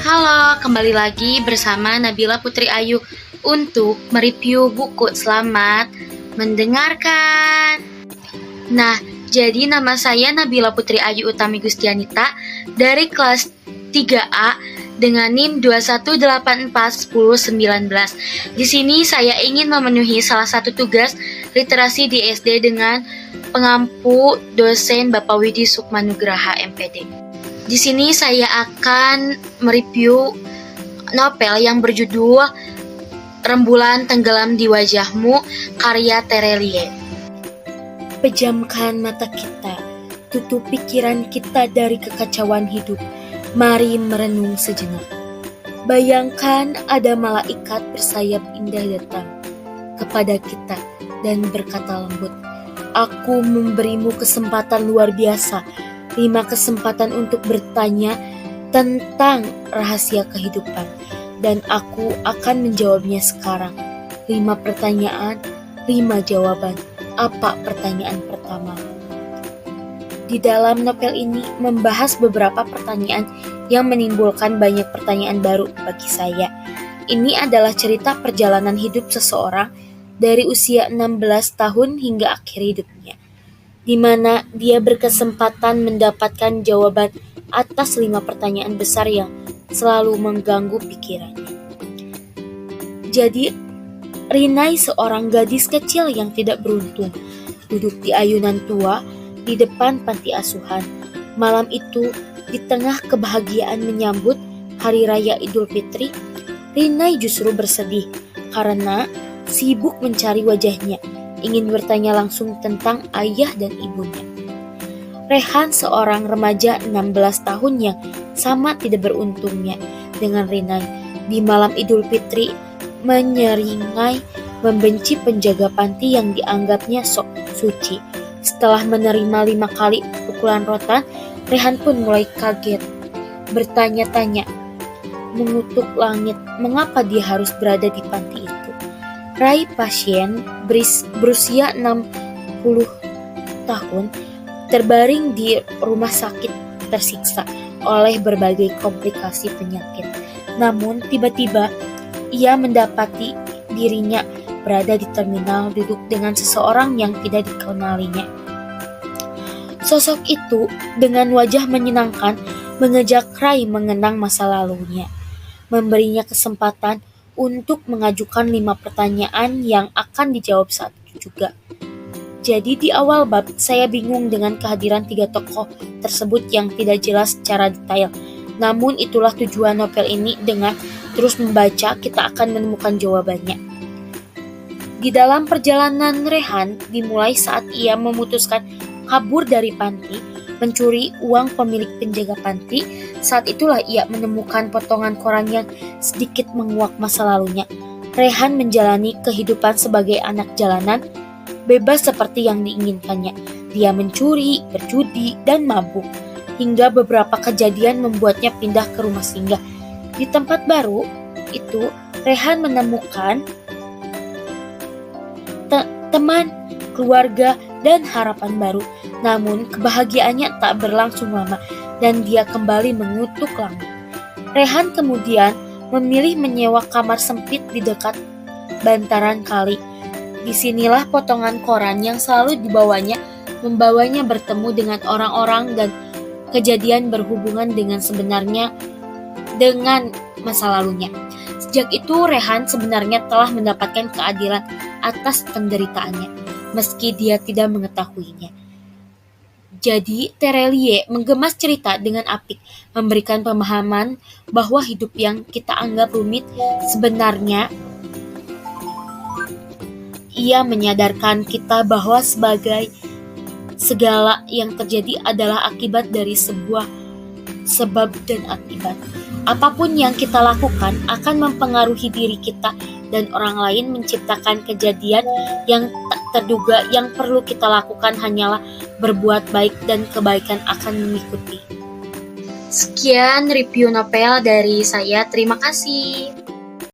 Halo, kembali lagi bersama Nabila Putri Ayu untuk mereview buku. Selamat mendengarkan. Nah, jadi nama saya Nabila Putri Ayu Utami Gustianita dari kelas 3A dengan NIM 21841019. Di sini saya ingin memenuhi salah satu tugas literasi di SD dengan pengampu dosen Bapak Widi Sukmanugraha MPD. Di sini saya akan mereview novel yang berjudul Rembulan Tenggelam di Wajahmu, karya Terelie. Pejamkan mata kita, tutup pikiran kita dari kekacauan hidup. Mari merenung sejenak. Bayangkan ada malaikat bersayap indah datang kepada kita dan berkata lembut, "Aku memberimu kesempatan luar biasa, 5 kesempatan untuk bertanya tentang rahasia kehidupan, dan aku akan menjawabnya sekarang. 5 pertanyaan, 5 jawaban. Apa pertanyaan pertama?" Di dalam novel ini membahas beberapa pertanyaan yang menimbulkan banyak pertanyaan baru bagi saya. Ini adalah cerita perjalanan hidup seseorang dari usia 16 tahun hingga akhir hidupnya, di mana dia berkesempatan mendapatkan jawaban atas 5 pertanyaan besar yang selalu mengganggu pikirannya. Jadi, Rinai seorang gadis kecil yang tidak beruntung, duduk di ayunan tua di depan panti asuhan. Malam itu, di tengah kebahagiaan menyambut Hari Raya Idul Fitri, Rinai justru bersedih karena sibuk mencari wajahnya, ingin bertanya langsung tentang ayah dan ibunya. Rehan, seorang remaja 16 tahun yang sama tidak beruntungnya dengan Rinai, di malam Idul Fitri menyeringai membenci penjaga panti yang dianggapnya sok suci. Setelah menerima 5 kali pukulan rotan, Rehan pun mulai kaget, bertanya-tanya, mengutuk langit, mengapa dia harus berada di panti itu. Rai, pasien berusia 60 tahun, terbaring di rumah sakit tersiksa oleh berbagai komplikasi penyakit. Namun tiba-tiba ia mendapati dirinya berada di terminal duduk dengan seseorang yang tidak dikenalinya. Sosok itu dengan wajah menyenangkan mengajak Rai mengenang masa lalunya, memberinya kesempatan untuk mengajukan 5 pertanyaan yang akan dijawab saat itu juga. Jadi di awal bab saya bingung dengan kehadiran 3 tokoh tersebut yang tidak jelas secara detail. Namun itulah tujuan novel ini, dengan terus membaca kita akan menemukan jawabannya. Di dalam perjalanan Rehan dimulai saat ia memutuskan kabur dari panti, mencuri uang pemilik penjaga panti. Saat itulah ia menemukan potongan koran yang sedikit menguak masa lalunya. Rehan menjalani kehidupan sebagai anak jalanan, bebas seperti yang diinginkannya. Dia mencuri, berjudi, dan mabuk, hingga beberapa kejadian membuatnya pindah ke rumah singgah. Di tempat baru itu, Rehan menemukan teman, keluarga, dan harapan baru. Namun kebahagiaannya tak berlangsung lama dan dia kembali mengutuk langit. Rehan kemudian memilih menyewa kamar sempit di dekat bantaran kali. Disinilah potongan koran yang selalu dibawanya membawanya bertemu dengan orang-orang dan kejadian berhubungan dengan sebenarnya dengan masa lalunya. Sejak itu Rehan sebenarnya telah mendapatkan keadilan atas penderitaannya, meski dia tidak mengetahuinya. Jadi Terelie menggemas cerita dengan apik, memberikan pemahaman bahwa hidup yang kita anggap rumit sebenarnya ia menyadarkan kita bahwa sebagai segala yang terjadi adalah akibat dari sebuah sebab dan akibat. Apapun yang kita lakukan akan mempengaruhi diri kita dan orang lain. Menciptakan kejadian yang tak terduga. Yang perlu kita lakukan hanyalah berbuat baik dan kebaikan akan mengikuti. Sekian review novel dari saya. Terima kasih.